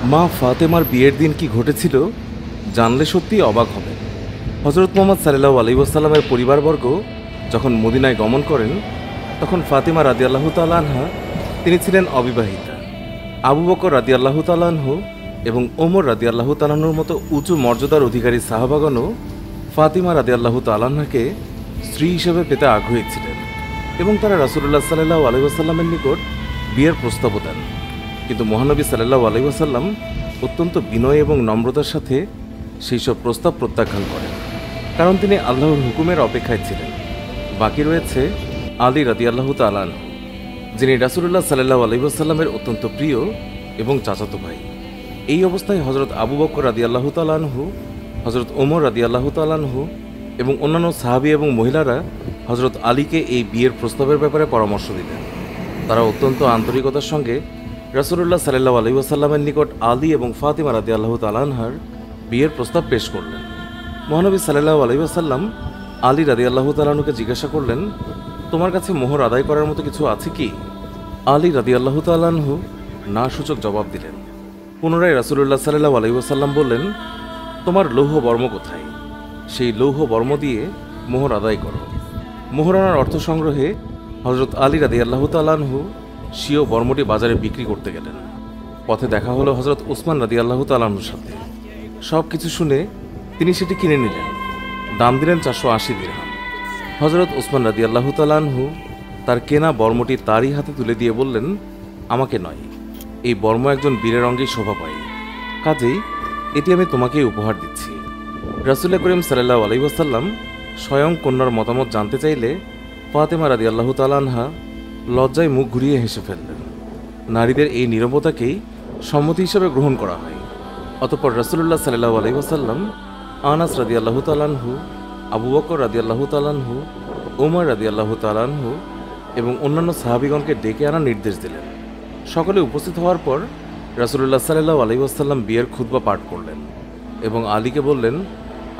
মা ফাতেমার বিয়ের দিন কি ঘটেছিল জানলে সত্যিই অবাক হবে। হজরত মোহাম্মদ সাল্লাল্লাহু আলাইহি ওয়াসাল্লামের পরিবারবর্গ যখন মদিনায় গমন করেন তখন ফাতেমা রাদিয়াল্লাহু তাআলা আনহা তিনি ছিলেন অবিবাহিতা। আবু বকর রাদিয়াল্লাহু তাআলা আনহু এবং ওমর রাদিয়াল্লাহু তাআলা আনহুর মতো উঁচু মর্যাদার অধিকারী সাহাবাগণও ফাতিমা রাদিয়াল্লাহু তাআলা আনহাকে স্ত্রী হিসেবে পেতে আগ্রহী ছিলেন এবং তারা রাসূলুল্লাহ সাল্লাল্লাহু আলাইহি ওয়াসাল্লামের নিকট বিয়ের প্রস্তাবও দেন। কিন্তু মহানবী সাল্লাল্লাহু আলাইহি ওয়াসাল্লাম অত্যন্ত বিনয় এবং নম্রতার সাথে সেই সব প্রস্তাব প্রত্যাখ্যান করেন, কারণ তিনি আল্লাহর হুকুমের অপেক্ষায় ছিলেন। বাকি রয়েছে আলী রাদিয়াল্লাহু তাআলা আনহু, যিনি রাসূলুল্লাহ সাল্লাল্লাহু আলাইহি ওয়াসাল্লামের অত্যন্ত প্রিয় এবং চাচাতো ভাই। এই অবস্থায় হযরত আবু বকর রাদিয়াল্লাহু তাআলা আনহু, হযরত ওমর রাদিয়াল্লাহু তাআলা আনহু এবং অন্যান্য সাহাবী এবং মহিলারা হযরত আলীকে এই বিয়ের প্রস্তাবের ব্যাপারে পরামর্শ দিলেন। তারা অত্যন্ত আন্তরিকতার সঙ্গে রাসূলুল্লাহ সাল্লাল্লাহু আলাইহি ওয়াসাল্লামের নিকট আলী এবং ফাতিমা রাদিয়াল্লাহু তাআলা আনহার বিয়ের প্রস্তাব পেশ করলেন। মহানবী সাল্লাল্লাহু আলাইহি ওয়াসাল্লাম আলী রাদিয়াল্লাহু তাআলা আনহুকে জিজ্ঞাসা করলেন, তোমার কাছে মোহর আদায় করার মতো কিছু আছে কি? আলী রাদিয়াল্লাহু তাআলা আনহু না সূচক জবাব দিলেন। পুনরায় রাসূলুল্লাহ সাল্লাল্লাহু আলাইহি ওয়াসাল্লাম বললেন, তোমার লৌহ বর্ম কোথায়? সেই লৌহ বর্ম দিয়ে মোহর আদায় করো। মোহর আনার অর্থ সংগ্রহে হযরত আলী রাদিয়াল্লাহু তাআলা আনহু স্বীয় বর্মটি বাজারে বিক্রি করতে গেলেন। পথে দেখা হলো হযরত উসমান রাদিয়াল্লাহু তাআলা আনহুর সাথে। সব কিছু শুনে তিনি সেটি কিনে নিলেন। দাম দিলেন 480 দিরহাম। হযরত উসমান রাদিয়াল্লাহু তাআলা আনহু তার কেনা বর্মটি তারই হাতে তুলে দিয়ে বললেন, আমাকে নয়, এই বর্ম একজন বীরের অঙ্গেই শোভা পায়, কাজেই এটি আমি তোমাকেই উপহার দিচ্ছি। রাসূল করিম সাল্লাল্লাহু আলাইহি ওয়াসাল্লাম স্বয়ং কন্যার মতামত জানতে চাইলে ফাতেমা রাদিয়াল্লাহু তাআলা আনহা লজ্জায় মুখ ঘুরিয়ে হেসে ফেললেন। নারীদের এই নীরবতাকেই সম্মতি হিসেবে গ্রহণ করা হয়। অতঃপর রাসূলুল্লাহ সাল্লাল্লাহু আলাইহি ওয়াসাল্লাম আনাস রাদিয়াল্লাহু তাআলা আনহু, আবু বকর রাদিয়াল্লাহু তাআলা আনহু, ওমর রাদিয়াল্লাহু তাআলা আনহু এবং অন্যান্য সাহাবীগণকে ডেকে আনার নির্দেশ দিলেন। সকলে উপস্থিত হওয়ার পর রাসূলুল্লাহ সাল্লাল্লাহু আলাইহি ওয়াসাল্লাম বিয়ের খুতবা পাঠ করলেন এবং আলীকে বললেন,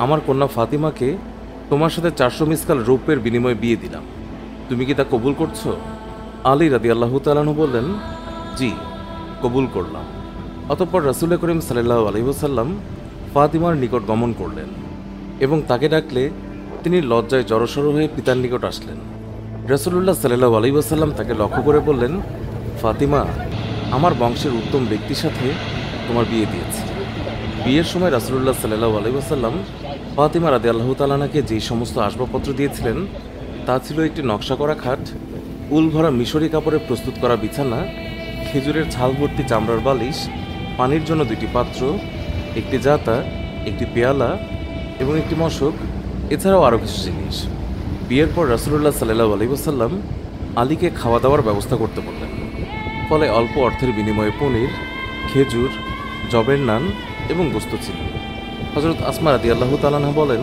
আমার কন্যা ফাতিমাকে তোমার সাথে 400 মিসকাল রৌপ্যের বিনিময়ে বিয়ে দিলাম, তুমি কি তা কবুল করছো? আলী রাদিয়াল্লাহু তাআলা আনহু বললেন, জি, কবুল করলাম। অতঃপর রাসূল করিম সাল্লাল্লাহু আলাইহি ওয়াসাল্লাম ফাতিমার নিকট গমন করলেন এবং তাকে ডাকলে তিনি লজ্জায় জড়সড় হয়ে পিতার নিকট আসলেন। রাসূলুল্লাহ সাল্লাল্লাহু আলাইহি ওয়াসাল্লাম তাকে লক্ষ্য করে বললেন, ফাতিমা, আমার বংশের উত্তম ব্যক্তির সাথে তোমার বিয়ে দিয়েছি। বিয়ের সময় রাসূলুল্লাহ সাল্লাল্লাহু আলাইহি ওয়াসাল্লাম ফাতিমা রাদিয়াল্লাহু তাআলা আনহাকে যেই সমস্ত আসবাবপত্র দিয়েছিলেন তা ছিল একটি নকশা করা খাট, উল ভরা মিশরি কাপড়ে প্রস্তুত করা বিছানা, খেজুরের ছাল ভর্তি চামড়ার বালিশ, পানির জন্য 2টি পাত্র, একটি জাতা, একটি পেয়ালা এবং একটি মশক, এছাড়াও আরও কিছু জিনিস। বিয়ের পর রাসূলুল্লাহ সাল্লাল্লাহু আলাইহি ওয়াসাল্লাম আলীকে খাওয়া দাওয়ার ব্যবস্থা করতে বললেন। ফলে অল্প অর্থের বিনিময়ে পনির, খেজুর, জবের নান এবং গোস্ত ছিল। হযরত আসমা রাদিয়াল্লাহু তাআলা আনহা বলেন,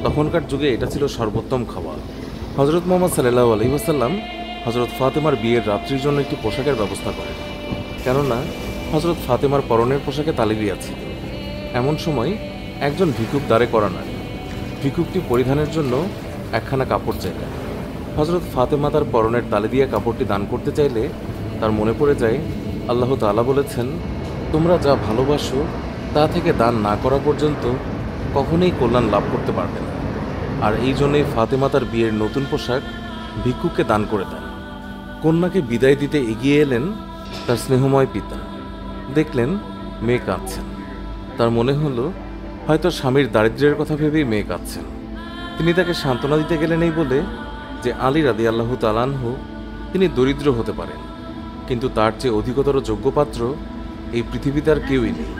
তখনকার যুগে এটা ছিল সর্বোত্তম খাবার। হযরত মুহাম্মদ সাল্লাল্লাহু আলাইহি ওয়াসাল্লাম হযরত ফাতেমার বিয়ের রাত্রির জন্য একটি পোশাকের ব্যবস্থা করেন, কেননা হযরত ফাতেমার পরনের পোশাকে তালি দেওয়া ছিল। এমন সময় একজন ভিক্ষুক দ্বারে করা নারী ভিক্ষুকটি পরিধানের জন্য একখানা কাপড় চাইলেন। হযরত ফাতেমা তার পরনের তালি দিয়ে কাপড়টি দান করতে চাইলে তার মনে পড়ে যায়, আল্লাহ তাআলা বলেছেন, তোমরা যা ভালোবাসো তা থেকে দান না করা পর্যন্ত কখনোই কল্যাণ লাভ করতে পারবে না। আর এই জন্যই ফাতেমা তার বিয়ের নতুন পোশাক ভিক্ষুককে দান করে দেন। কন্যাকে বিদায় দিতে এগিয়ে এলেন তার স্নেহময় পিতা। দেখলেন মেয়ে কাঁদছেন। তার মনে হলো হয়তো স্বামীর দারিদ্র্যের কথা ভেবেই মেয়ে কাঁদছেন। তিনি তাকে সান্ত্বনা দিতে গেলেন এই বলে যে আলী রাদিয়াল্লাহু তাআলা আনহু তিনি দরিদ্র হতে পারেন, কিন্তু তার চেয়ে অধিকতর যোগ্য পাত্র এই পৃথিবীতে আর কেউই নেই।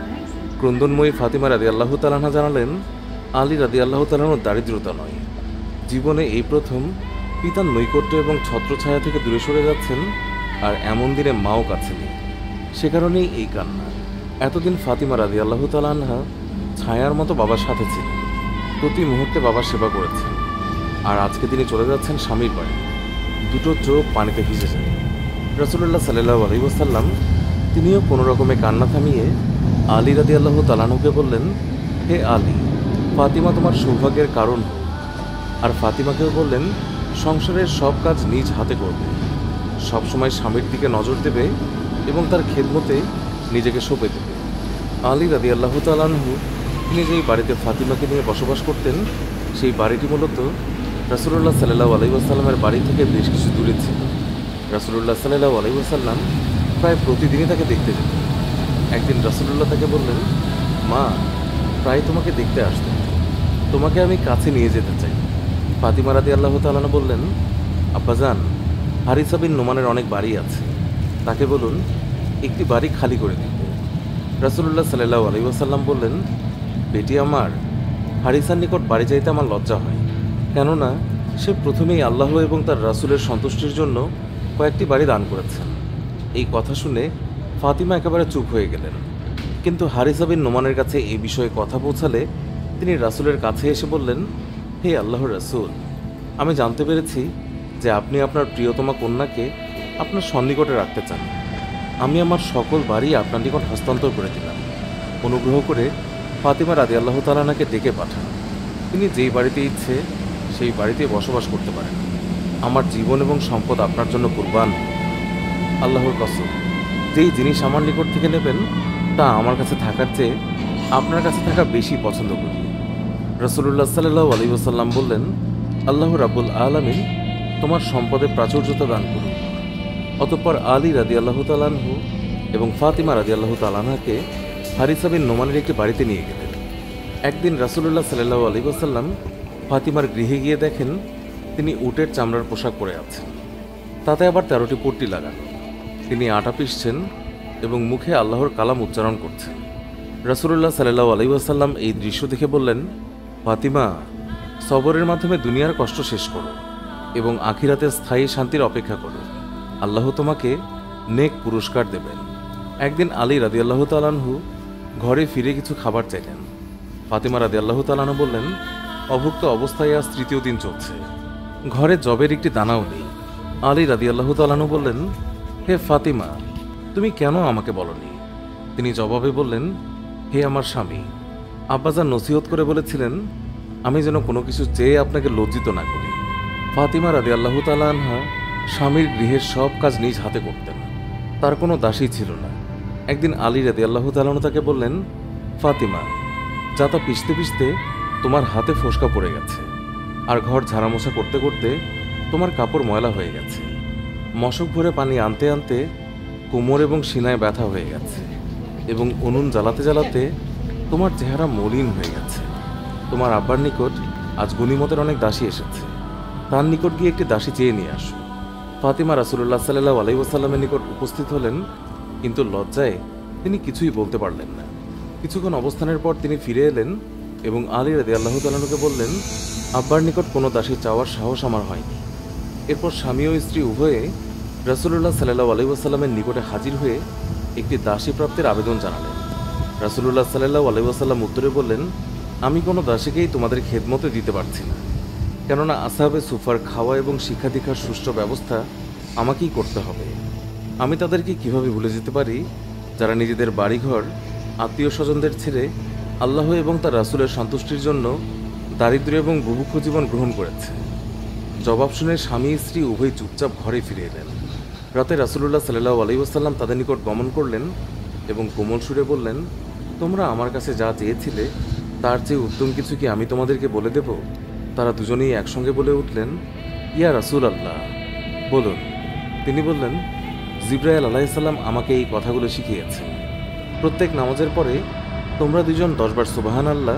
ক্রন্দনময়ী ফাতিমা রাদিয়াল্লাহু তাআলা আনহা জানালেন, আলী রাদিয়াল্লাহু তাআলা আনহুর দারিদ্রতা নয়, জীবনে এই প্রথম পিতার নৈকট্য এবং ছত্রছায়া থেকে দূরে সরে যাচ্ছেন, আর এমন দিনে মাও কাছে নেই। সে কারণেই এই কান্না। এতদিন ফাতিমা রাদিয়াল্লাহু তাআলা আনহা ছায়ার মতো বাবার সাথে ছিলেন, প্রতি মুহূর্তে বাবার সেবা করেছেন, আর আজকে তিনি চলে যাচ্ছেন স্বামীর বাড়ি। দুটো চোখ পানিতে ভিজে যায়। রাসূলুল্লাহ সাল্লাল্লাহু আলাইহি ওয়াসাল্লাম তিনিও কোনো রকমে কান্না থামিয়ে আলী রাদিয়াল্লাহু তাআলা আনহুকে বললেন, হে আলী, ফাতিমা তোমার সৌভাগ্যের কারণ হোক। আর ফাতিমাকেও বললেন, সংসারের সব কাজ নিজ হাতে করবে, সবসময় স্বামীর দিকে নজর দেবে এবং তার খেদমতে নিজেকে সঁপে দেবে। আলী রাদিয়াল্লাহু তাআলা আনহু তিনি যেই বাড়িতে ফাতিমাকে নিয়ে বসবাস করতেন সেই বাড়িটি মূলত রাসূলুল্লাহ সাল্লাল্লাহু আলাইহি ওয়াসাল্লামের বাড়ি থেকে বেশ কিছু দূরে ছিল। রাসূলুল্লাহ সাল্লাল্লাহু আলাইহি ওয়াসাল্লাম প্রায় প্রতিদিনই তাকে দেখতে যেতেন। একদিন রাসূলুল্লাহ তাকে বললেন, মা, প্রায় তোমাকে দেখতে আসতে, তোমাকে আমি কাছে নিয়ে যেতে চাই। ফাতিমা রাদিয়াল্লাহু তাআলা আনহা বললেন, আব্বাজান, হারিসা বিন নোমানের অনেক বাড়ি আছে, তাকে বলুন একটি বাড়ি খালি করে দিতে। রাসূলুল্লাহ সাল্লাল্লাহু আলাইহি ওয়াসাল্লাম বললেন, বেটি আমার, হারিসার নিকট বাড়ি যাইতে আমার লজ্জা হয়, কেননা সে প্রথমেই আল্লাহ এবং তার রাসূলের সন্তুষ্টির জন্য কয়েকটি বাড়ি দান করেছেন। এই কথা শুনে ফাতিমা একেবারে চুপ হয়ে গেলেন। কিন্তু হারিসা বিন নোমানের কাছে এই বিষয়ে কথা পৌঁছালে তিনি রাসূলের কাছে এসে বললেন, হে আল্লাহর রাসূল, আমি জানতে পেরেছি যে আপনি আপনার প্রিয়তমা কন্যাকে আপনার সন্নিকটে রাখতে চান। আমি আমার সকল বাড়ি আপনার নিকট হস্তান্তর করে দিলাম। অনুগ্রহ করে ফাতিমা রাদিয়াল্লাহু তাআলা আনহাকে ডেকে পাঠান। তিনি যেই বাড়িতে ইচ্ছে সেই বাড়িতে বসবাস করতে পারেন। আমার জীবন এবং সম্পদ আপনার জন্য কুরবান। আল্লাহর কসম, যেই জিনিস আমার নিকট থেকে নেবেন তা আমার কাছে থাকার চেয়ে আপনার কাছে থাকা বেশি পছন্দ করি। রাসূলুল্লাহ সাল্লাল্লাহু আলাইহি ওয়াসাল্লাম বললেন, আল্লাহ রাব্বুল আলামিন তোমার সম্পদে প্রাচুর্যতা দান করুন। অতঃপর আলী রাদিয়াল্লাহু তাআলা আনহু এবং ফাতিমা রাদিয়াল্লাহু তাআলা আনহাকে হারিসা বিন নোমানের একটি বাড়িতে নিয়ে গেলেন। একদিন রাসূলুল্লাহ সাল্লাল্লাহু আলাইহি ওয়াসাল্লাম ফাতিমার গৃহে গিয়ে দেখেন তিনি উটের চামড়ার পোশাক পরে আছেন, তাতে আবার 13টি পট্টি লাগানো। তিনি আটা পিষছেন এবং মুখে আল্লাহর কালাম উচ্চারণ করছেন। রাসূলুল্লাহ সাল্লাল্লাহু আলাইহি ওয়াসাল্লাম এই দৃশ্য দেখে বললেন, ফাতিমা, সবরের মাধ্যমে দুনিয়ার কষ্ট শেষ করো এবং আখিরাতে স্থায়ী শান্তির অপেক্ষা করো। আল্লাহ তোমাকে নেক পুরস্কার দেবেন। একদিন আলী রাদিয়াল্লাহু তাআলা আনহু ঘরে ফিরে কিছু খাবার চাইলেন। ফাতিমা রাদিয়াল্লাহু তাআলা আনহা বললেন, অভুক্ত অবস্থায় আজ 3য় দিন চলছে, ঘরে জবের একটি দানাও নেই। আলী রাদিয়াল্লাহু তাআলা আনহু বললেন, হে ফাতিমা, তুমি কেন আমাকে বলনি? তিনি জবাবে বললেন, হে আমার স্বামী, আব্বাজান নসিহত করে বলেছিলেন আমি যেন কোনো কিছু চেয়ে আপনাকে লজ্জিত না করি। ফাতিমা রাদিয়াল্লাহু তাআলা আনহা স্বামীর গৃহের সব কাজ নিজ হাতে করতেন, তার কোনো দাসী ছিল না। একদিন আলী রাদিয়াল্লাহু তাআলা আনহু তাকে বললেন, ফাতিমা, যাতা পিষতে পিষতে তোমার হাতে ফোসকা পড়ে গেছে, আর ঘর ঝাড়ামোছা করতে করতে তোমার কাপড় ময়লা হয়ে গেছে। মশক ভরে পানি আনতে আনতে কোমর এবং সিনায় ব্যথা হয়ে গেছে, এবং উনুন জ্বালাতে জ্বালাতে তোমার চেহারা মলিন হয়ে গেছে। তোমার আব্বার নিকট আজ গনিমতের অনেক দাসী এসেছে, তার নিকট গিয়ে একটি দাসী চেয়ে নিয়ে আসো। ফাতিমা রাসূলুল্লাহ সাল্লাল্লাহু আলাইহি ওয়াসাল্লামের নিকট উপস্থিত হলেন, কিন্তু লজ্জায় তিনি কিছুই বলতে পারলেন না। কিছুক্ষণ অবস্থানের পর তিনি ফিরে এলেন এবং আলী রাদিয়াল্লাহু তাআলা আনহুকে বললেন, আব্বার নিকট কোনো দাসী চাওয়ার সাহস আমার হয়নি। এরপর স্বামী ও স্ত্রী উভয়ে রাসূলুল্লাহ সাল্লাল্লাহু আলাইহি ওয়াসাল্লামের নিকটে হাজির হয়ে একটি দাসী প্রাপ্তির আবেদন জানালেন। রাসূলুল্লাহ সাল্লাল্লাহু আলাইহি ওয়াসাল্লাম উত্তরে বললেন, আমি কোনো দাসীকেই তোমাদের খেদমতে দিতে পারছি না, কেননা আসহাবে সুফার খাওয়া এবং শিক্ষা দীক্ষার সুষ্ঠু ব্যবস্থা আমাকেই করতে হবে। আমি তাদেরকে কিভাবে ভুলে যেতে পারি যারা নিজেদের বাড়িঘর আত্মীয় স্বজনদের ছেড়ে আল্লাহ এবং তার রাসূলের সন্তুষ্টির জন্য দারিদ্র্য এবং বুভুক্ষ জীবন গ্রহণ করেছে। জবাব শুনে স্বামী স্ত্রী উভয় চুপচাপ ঘরে ফিরে এলেন। রাতে রাসূলুল্লাহ সাল্লাল্লাহু আলাইহি ওয়াসাল্লাম তাদের নিকট গমন করলেন এবং কোমল সুরে বললেন, তোমরা আমার কাছে যা চেয়েছিলে তার চেয়ে উত্তম কিছু কি আমি তোমাদেরকে বলে দেব? তারা দুজনেই একসঙ্গে বলে উঠলেন, ইয়া রাসূলুল্লাহ, বলুন। তিনি বললেন, জিবরাইল আলাইহিস সালাম আমাকে এই কথাগুলো শিখিয়েছেন। প্রত্যেক নামাজের পরে তোমরা দুজন 10 বার সুবহানাল্লাহ,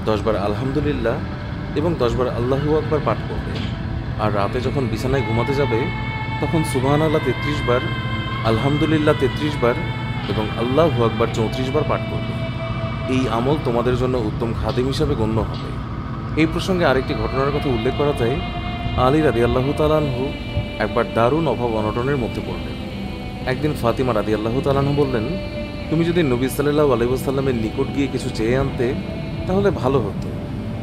10 বার আলহামদুলিল্লাহ এবং 10 বার আল্লাহু আকবার পাঠ করবে। আর রাতে যখন বিছানায় ঘুমাতে যাবে তখন সুবহানাল্লাহ 33 বার, আলহামদুলিল্লাহ 33 বার এবং আল্লাহু আকবার 34 বার পাঠ করবে। এই আমল তোমাদের জন্য উত্তম খাদেম হিসাবে গণ্য হবে। এই প্রসঙ্গে আরেকটি ঘটনার কথা উল্লেখ করা যায়। আলী রাদিয়াল্লাহু তাআলা আনহু একবার দারুণ অভাব অনটনের মধ্যে পড়লেন। একদিন ফাতিমা রাদিয়াল্লাহু তাআলা আনহা বললেন, তুমি যদি নবী সাল্লাল্লাহু আলাইহি ওয়াসাল্লামের নিকট গিয়ে কিছু চেয়ে আনতে তাহলে ভালো হতো।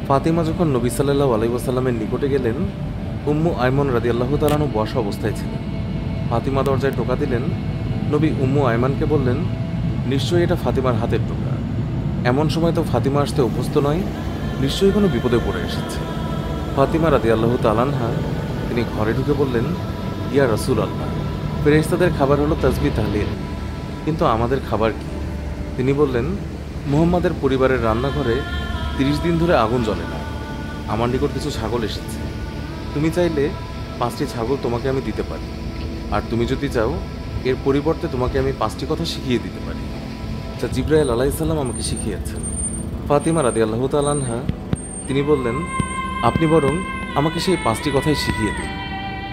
ফাতিমা যখন নবী সাল্লাল্লাহু আলাইহি ওয়াসাল্লামের নিকটে গেলেন, উম্মু আয়মন রাদিয়াল্লাহু তাআলা আনহু বসা অবস্থায় ছিলেন। ফাতিমা দরজায় টোকা দিলেন। নবী উম্মু আয়মানকে বললেন, নিশ্চয়ই এটা ফাতিমার হাতের টোকা। এমন সময় তো ফাতিমা আসতে অভ্যস্ত নয়, নিশ্চয়ই কোনো বিপদে পড়ে এসেছে। ফাতিমা রাদিয়াল্লাহু তাআলা আনহা তিনি ঘরে ঢুকে বললেন, ইয়া রাসূলুল্লাহ, ফেরেশতাদের খাবার হলো তাসবিহ তাহলিল, কিন্তু আমাদের খাবার কি? তিনি বললেন, মুহাম্মাদের পরিবারের রান্নাঘরে 30 দিন ধরে আগুন জ্বলে না। আমার নিকট কিছু ছাগল এসেছে। তুমি চাইলে 5টি ছাগল তোমাকে আমি দিতে পারি, আর তুমি যদি চাও এর পরিবর্তে তোমাকে আমি 5টি কথা শিখিয়ে দিতে পারি, যা জিবরাইল আলাইহিস সালাম আমাকে শিখিয়েছেন। ফাতিমা রাদিয়াল্লাহু তাআলা আনহা তিনি বললেন, আপনি বরং আমাকে সেই 5টি কথাই শিখিয়ে দিন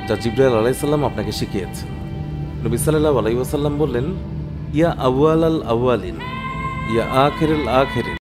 যা জিবরাইল আলাইহিস সালাম আপনাকে শিখিয়েছেন। নবী সাল্লাল্লাহু আলাইহি ওয়াসাল্লাম বললেন, ইয়া আউয়ালাল আউয়ালিন, ইয়া আখিরুল আখিরিন।